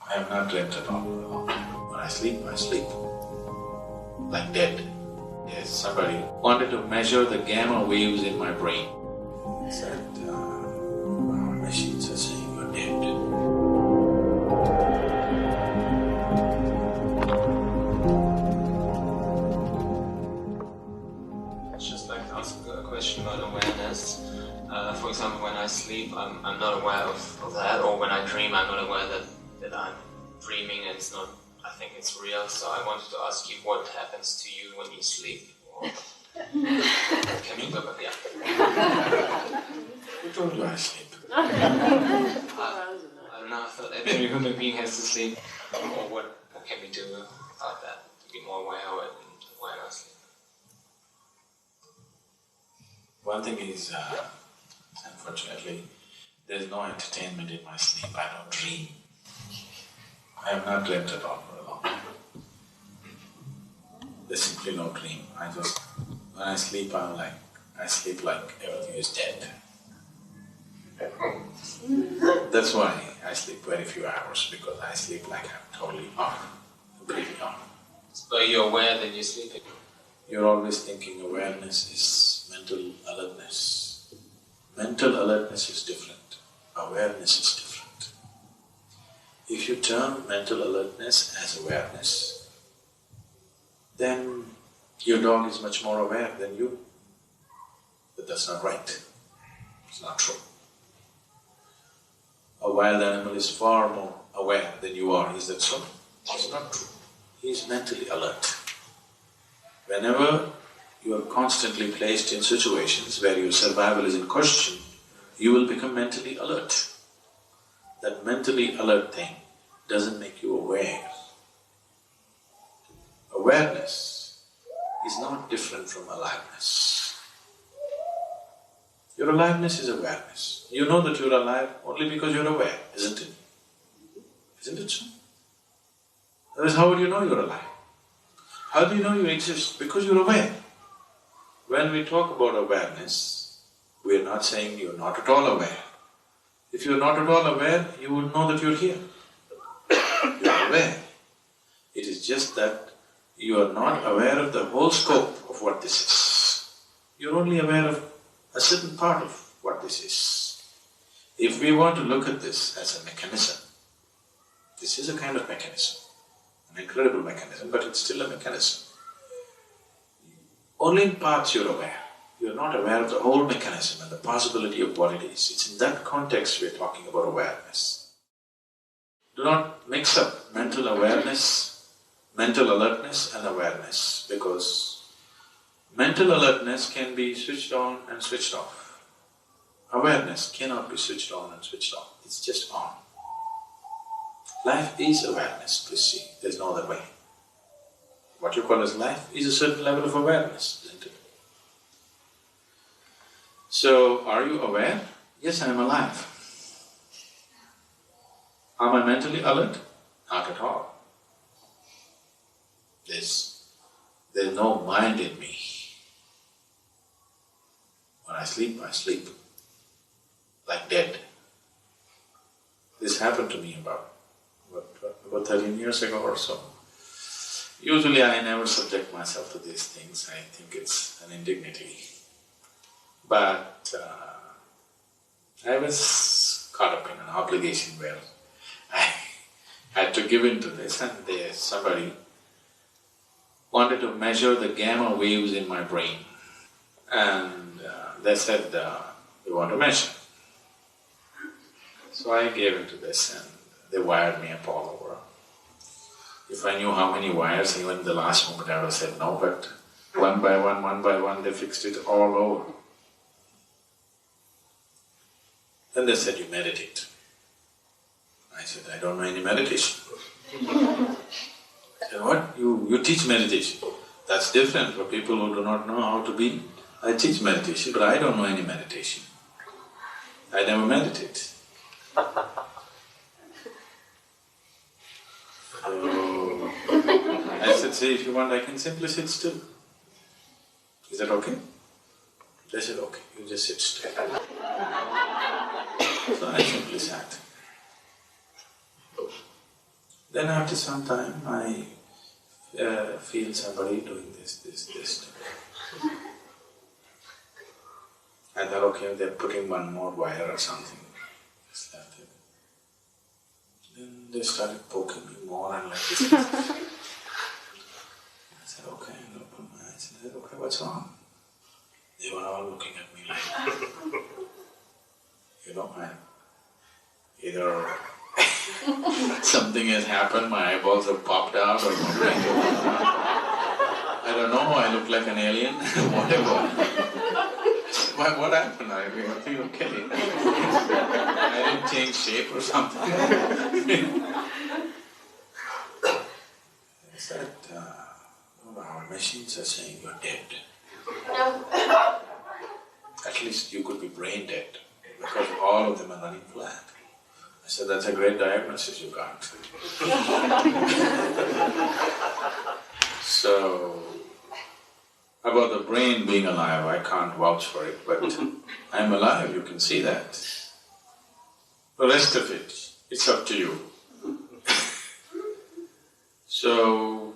I have not dreamt at all. When I sleep, like dead. Yes, somebody wanted to measure the gamma waves in my brain. He said, our machines are saying you're dead. I'd just like to ask a question about awareness. For example, when I sleep, I'm not aware of that, or when I dream, I'm not aware that I'm dreaming and it's not, I think it's real. So I wanted to ask you what happens to you when you sleep. Can you go back? Yeah. Who told you I sleep? I don't know, I thought every human being has to sleep. Or what can we do about that to be more aware of it and when I sleep? One thing is, unfortunately, there's no entertainment in my sleep. I don't dream. I have not dreamt at all for a long time. There's simply no dream. When I sleep, I sleep like everything is dead. That's why I sleep very few hours, because I sleep like I'm totally off, completely off. So you're aware that you're sleeping? You're always thinking awareness is mental alertness. Mental alertness is different, awareness is different. If you term mental alertness as awareness, then your dog is much more aware than you. But that's not right. It's not true. A wild animal is far more aware than you are. Is that so? It's not true. He is mentally alert. Whenever you are constantly placed in situations where your survival is in question, you will become mentally alert. That mentally alert thing doesn't make you aware. Awareness is not different from aliveness. Your aliveness is awareness. You know that you're alive only because you're aware, isn't it? Isn't it so? Otherwise, how would you know you're alive? How do you know you exist? Because you're aware. When we talk about awareness, we are not saying you're not at all aware. If you're not at all aware, you would know that you're here. You're aware. It is just that you are not aware of the whole scope of what this is. You're only aware of a certain part of what this is. If we want to look at this as a mechanism, this is a kind of mechanism, an incredible mechanism, but it's still a mechanism. Only in parts you're aware. You're not aware of the whole mechanism and the possibility of what it is. It's in that context we're talking about awareness. Do not mix up mental awareness, mental alertness and awareness, because mental alertness can be switched on and switched off. Awareness cannot be switched on and switched off, it's just on. Life is awareness, please see, there's no other way. What you call as life is a certain level of awareness, isn't it? So, are you aware? Yes, I am alive. Am I mentally alert? Not at all. There's no mind in me. When I sleep, like dead. This happened to me about 13 years ago or so. Usually I never subject myself to these things, I think it's an indignity. But I was caught up in an obligation where I had to give in to this, and somebody wanted to measure the gamma waves in my brain. And they said, they want to measure. So I gave in to this and they wired me up all over. If I knew how many wires, even in the last moment I would have said no, but one by one, they fixed it all over. Then they said, you meditate. I said, I don't know any meditation. They said, what? You teach meditation? That's different for people who do not know how to be. I teach meditation, but I don't know any meditation. I never meditate. So I said, see, if you want, I can simply sit still. Is that okay? They said, okay, you just sit still. So I simply sat. Then after some time, I feel somebody doing this. I thought, okay, they're putting one more wire or something. Just left it. Then they started poking me more and like this. I said, okay, I opened my eyes and I said, okay, what's wrong? They were all looking at me like, either something has happened, my eyeballs have popped out or my brain has popped out. I don't know, I look like an alien, whatever. What happened? I feel okay. I didn't change shape or something. I said, our machines are saying you're dead. At least you could be brain dead, because all of them are running flat. I said, that's a great diagnosis you got. So, about the brain being alive, I can't vouch for it, but I'm alive, you can see that. The rest of it, it's up to you. So,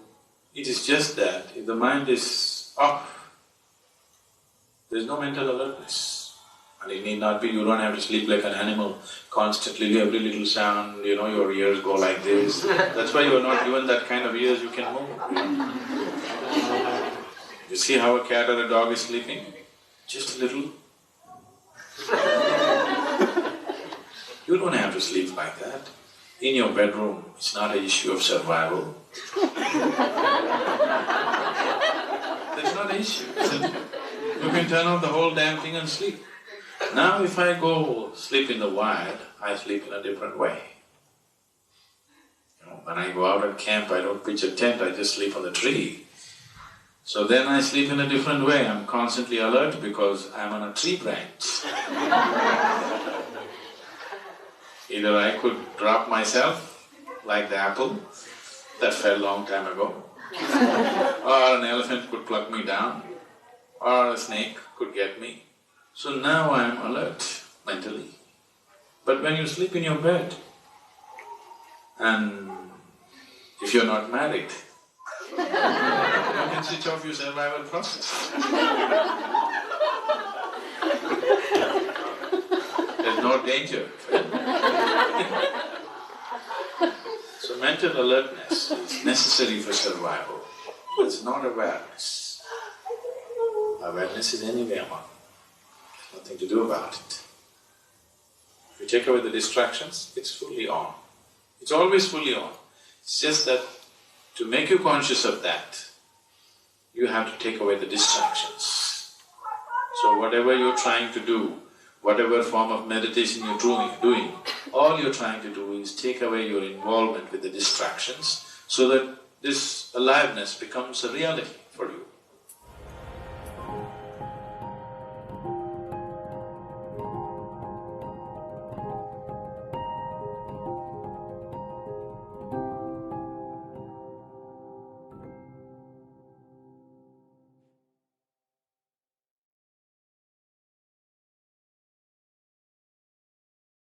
it is just that if the mind is off, there's no mental alertness. And it need not be, you don't have to sleep like an animal, constantly every little sound, your ears go like this. That's why you're not given that kind of ears you can move. You see how a cat or a dog is sleeping? Just a little. You don't have to sleep like that. In your bedroom, it's not an issue of survival. That's not an issue, isn't it? You can turn on the whole damn thing and sleep. Now if I go sleep in the wild, I sleep in a different way. When I go out at camp, I don't pitch a tent, I just sleep on the tree. So then I sleep in a different way, I'm constantly alert because I'm on a tree branch. Either I could drop myself, like the apple that fell long time ago, or an elephant could pluck me down, or a snake could get me. So now I am alert mentally. But when you sleep in your bed, and if you're not married, you can switch off your survival process. There's no danger. So mental alertness is necessary for survival. It's not awareness. Awareness is anyway on. There's nothing to do about it. If you take away the distractions, it's fully on. It's always fully on. It's just that to make you conscious of that, you have to take away the distractions. So whatever you're trying to do, whatever form of meditation you're doing, all you're trying to do is take away your involvement with the distractions so that this aliveness becomes a reality for you.